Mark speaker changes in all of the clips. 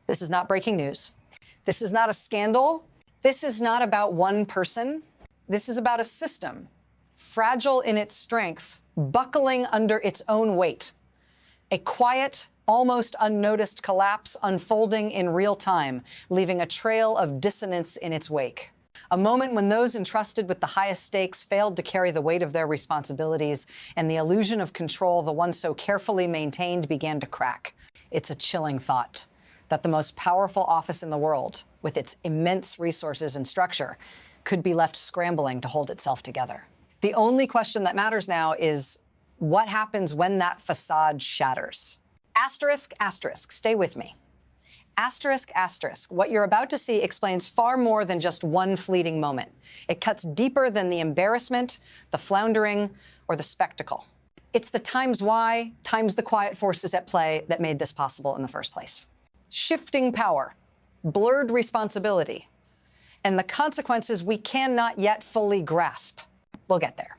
Speaker 1: This is not breaking news. This is not a scandal. This is not about one person. This is about a system, fragile in its strength, buckling under its own weight. A quiet, almost unnoticed collapse unfolding in real time, leaving a trail of dissonance in its wake. A moment when those entrusted with the highest stakes failed to carry the weight of their responsibilities, and the illusion of control, the one so carefully maintained, began to crack. It's a chilling thought that the most powerful office in the world, with its immense resources and structure, could be left scrambling to hold itself together. The only question that matters now is what happens when that facade shatters? Asterisk, asterisk, stay with me. Asterisk, asterisk, what you're about to see explains far more than just one fleeting moment. It cuts deeper than the embarrassment, the floundering, or the spectacle. It's the times why, times the quiet forces at play that made this possible in the first place. Shifting power, blurred responsibility, and the consequences we cannot yet fully grasp. We'll get there.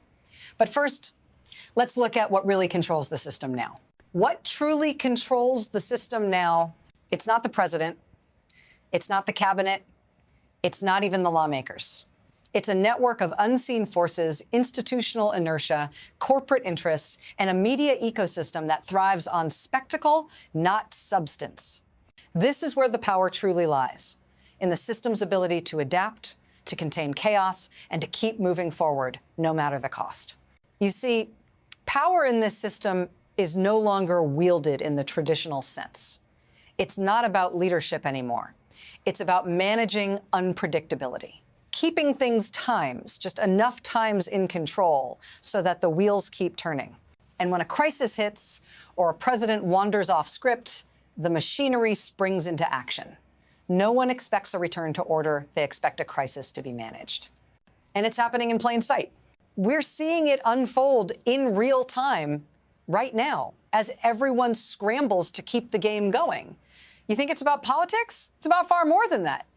Speaker 1: But first, let's look at what really controls the system now. What truly controls the system now? It's not the president. It's not the cabinet. It's not even the lawmakers. It's a network of unseen forces, institutional inertia, corporate interests, and a media ecosystem that thrives on spectacle, not substance. This is where the power truly lies, in the system's ability to adapt, to contain chaos, and to keep moving forward, no matter the cost. You see, power in this system is no longer wielded in the traditional sense. It's not about leadership anymore. It's about managing unpredictability, keeping things times, just enough times in control so that the wheels keep turning. And when a crisis hits or a president wanders off script, the machinery springs into action. No one expects a return to order. They expect a crisis to be managed. And it's happening in plain sight. We're seeing it unfold in real time right now as everyone scrambles to keep the game going. You think it's about politics? It's about far more than that.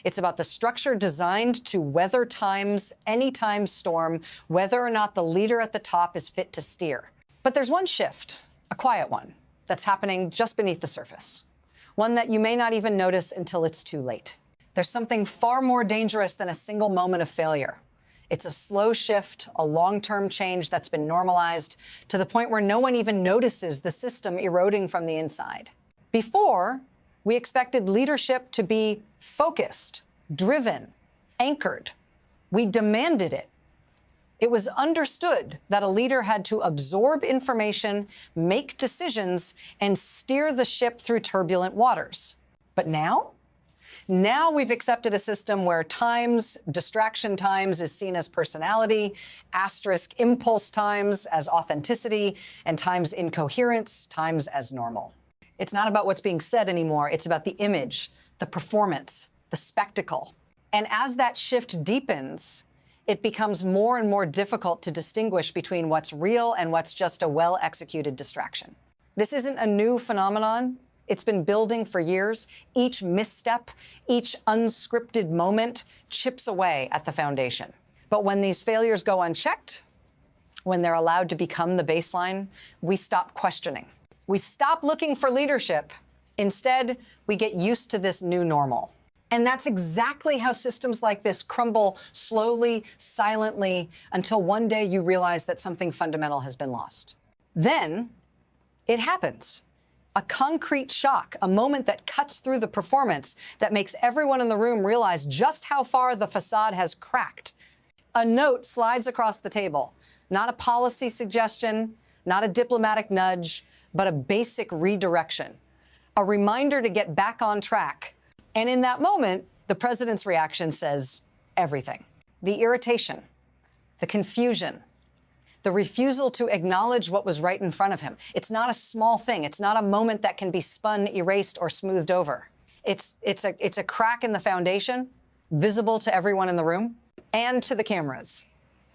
Speaker 1: It's about the structure designed to weather times, anytime storm, whether or not the leader at the top is fit to steer. But there's one shift, a quiet one, that's happening just beneath the surface. One that you may not even notice until it's too late. There's something far more dangerous than a single moment of failure. It's a slow shift, a long-term change that's been normalized to the point where no one even notices the system eroding from the inside. Before, we expected leadership to be focused, driven, anchored. We demanded it. It was understood that a leader had to absorb information, make decisions, and steer the ship through turbulent waters. But now we've accepted a system where times, distraction times, is seen as personality, asterisk impulse times as authenticity, and times incoherence, times as normal. It's not about what's being said anymore. It's about the image, the performance, the spectacle. And as that shift deepens, it becomes more and more difficult to distinguish between what's real and what's just a well-executed distraction. This isn't a new phenomenon. It's been building for years. Each misstep, each unscripted moment chips away at the foundation. But when these failures go unchecked, when they're allowed to become the baseline, we stop questioning. We stop looking for leadership. Instead, we get used to this new normal. And that's exactly how systems like this crumble slowly, silently, until one day you realize that something fundamental has been lost. Then it happens. A concrete shock, a moment that cuts through the performance, that makes everyone in the room realize just how far the facade has cracked. A note slides across the table, not a policy suggestion, not a diplomatic nudge, but a basic redirection, a reminder to get back on track. And in that moment, the president's reaction says everything. The irritation, the confusion, the refusal to acknowledge what was right in front of him. It's not a small thing. It's not a moment that can be spun, erased, or smoothed over. It's a crack in the foundation, visible to everyone in the room, and to the cameras,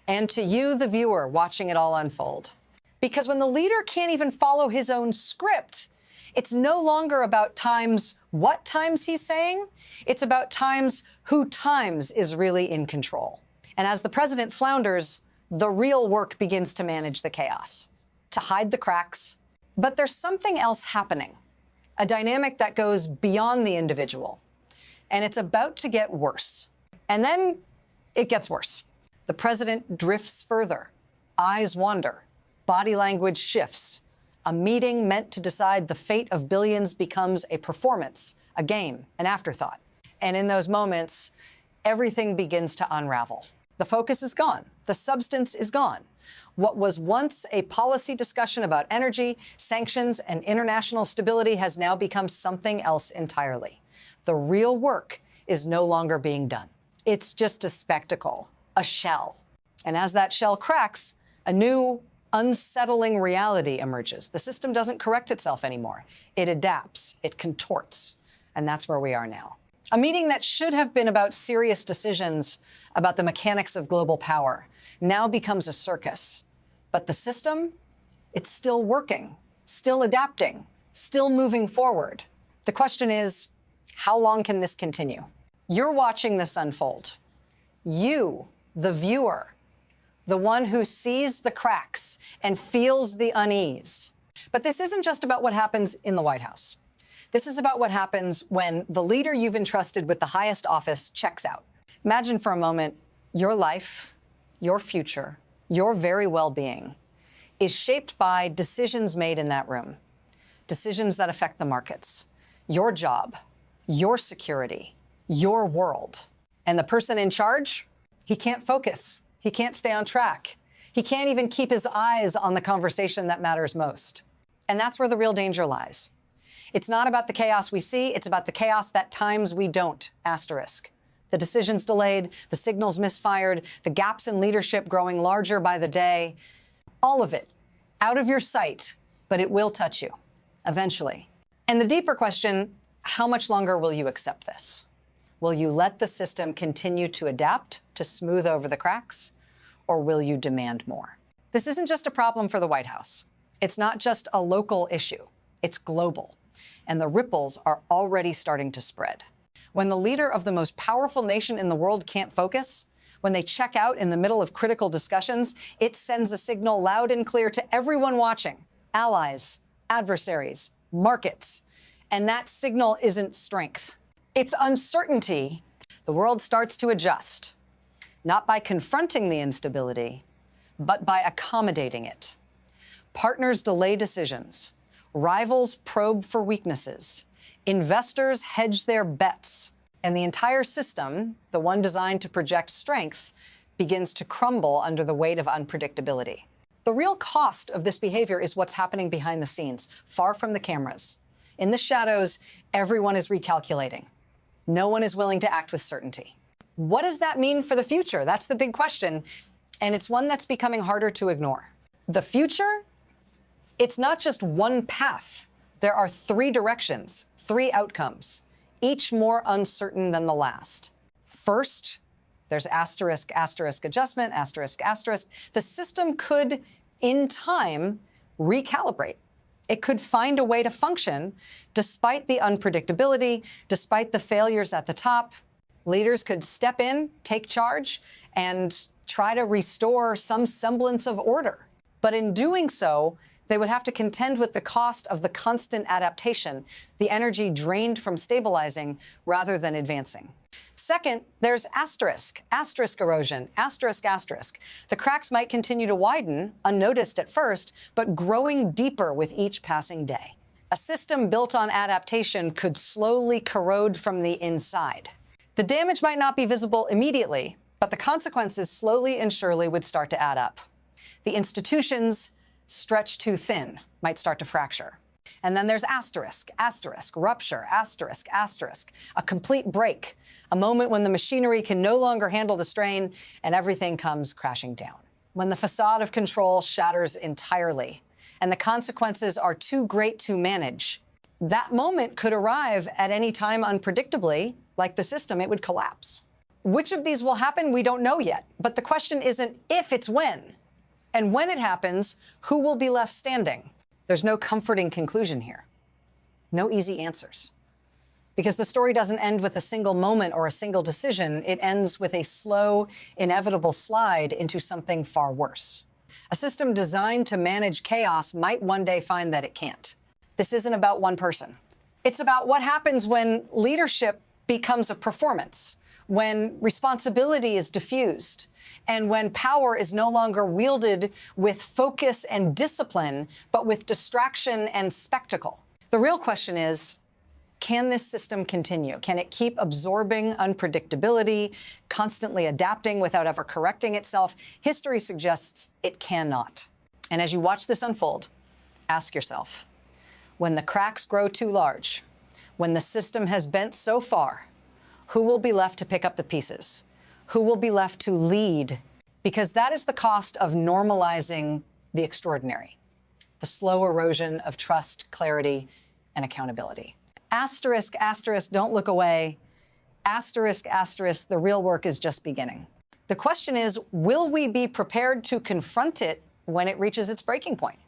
Speaker 1: and to you, the viewer, watching it all unfold. Because when the leader can't even follow his own script, it's no longer about times, what times he's saying. It's about times, who times is really in control. And as the president flounders, the real work begins to manage the chaos, to hide the cracks. But there's something else happening, a dynamic that goes beyond the individual. And it's about to get worse. And then it gets worse. The president drifts further. Eyes wander. Body language shifts. A meeting meant to decide the fate of billions becomes a performance, a game, an afterthought. And in those moments, everything begins to unravel. The focus is gone. The substance is gone. What was once a policy discussion about energy, sanctions, and international stability has now become something else entirely. The real work is no longer being done. It's just a spectacle, a shell. And as that shell cracks, a new, unsettling reality emerges. The system doesn't correct itself anymore. It adapts, it contorts. And that's where we are now. A meeting that should have been about serious decisions about the mechanics of global power now becomes a circus. But the system, it's still working, still adapting, still moving forward. The question is, how long can this continue? You're watching this unfold. You, the viewer, the one who sees the cracks and feels the unease. But this isn't just about what happens in the White House. This is about what happens when the leader you've entrusted with the highest office checks out. Imagine for a moment your life, your future, your very well-being is shaped by decisions made in that room, decisions that affect the markets, your job, your security, your world. And the person in charge, he can't focus. He can't stay on track. He can't even keep his eyes on the conversation that matters most. And that's where the real danger lies. It's not about the chaos we see, it's about the chaos that times we don't, asterisk. The decisions delayed, the signals misfired, the gaps in leadership growing larger by the day. All of it, out of your sight, but it will touch you, eventually. And the deeper question, how much longer will you accept this? Will you let the system continue to adapt, to smooth over the cracks, or will you demand more? This isn't just a problem for the White House. It's not just a local issue. It's global. And the ripples are already starting to spread. When the leader of the most powerful nation in the world can't focus, when they check out in the middle of critical discussions, it sends a signal loud and clear to everyone watching, allies, adversaries, markets. And that signal isn't strength. It's uncertainty. The world starts to adjust, not by confronting the instability, but by accommodating it. Partners delay decisions. Rivals probe for weaknesses. Investors hedge their bets. And the entire system, the one designed to project strength, begins to crumble under the weight of unpredictability. The real cost of this behavior is what's happening behind the scenes, far from the cameras. In the shadows, everyone is recalculating. No one is willing to act with certainty. What does that mean for the future? That's the big question, and it's one that's becoming harder to ignore. The future? It's not just one path. There are three directions, three outcomes, each more uncertain than the last. First, there's asterisk, asterisk adjustment, asterisk, asterisk. The system could, in time, recalibrate. It could find a way to function despite the unpredictability, despite the failures at the top. Leaders could step in, take charge, and try to restore some semblance of order. But in doing so, they would have to contend with the cost of the constant adaptation, the energy drained from stabilizing rather than advancing. Second, there's asterisk, asterisk erosion, asterisk, asterisk. The cracks might continue to widen, unnoticed at first, but growing deeper with each passing day. A system built on adaptation could slowly corrode from the inside. The damage might not be visible immediately, but the consequences slowly and surely would start to add up. The institutions, stretched too thin, might start to fracture. And then there's asterisk, asterisk, rupture, asterisk, asterisk, a complete break, a moment when the machinery can no longer handle the strain and everything comes crashing down. When the facade of control shatters entirely and the consequences are too great to manage, that moment could arrive at any time unpredictably. Like the system, it would collapse. Which of these will happen, we don't know yet. But the question isn't if, it's when. And when it happens, who will be left standing? There's no comforting conclusion here. No easy answers. Because the story doesn't end with a single moment or a single decision. It ends with a slow, inevitable slide into something far worse. A system designed to manage chaos might one day find that it can't. This isn't about one person. It's about what happens when leadership becomes a performance, when responsibility is diffused, and when power is no longer wielded with focus and discipline, but with distraction and spectacle. The real question is, can this system continue? Can it keep absorbing unpredictability, constantly adapting without ever correcting itself? History suggests it cannot. And as you watch this unfold, ask yourself, when the cracks grow too large, when the system has bent so far, who will be left to pick up the pieces? Who will be left to lead? Because that is the cost of normalizing the extraordinary, the slow erosion of trust, clarity, and accountability. Asterisk, asterisk, don't look away. Asterisk, asterisk, the real work is just beginning. The question is, will we be prepared to confront it when it reaches its breaking point?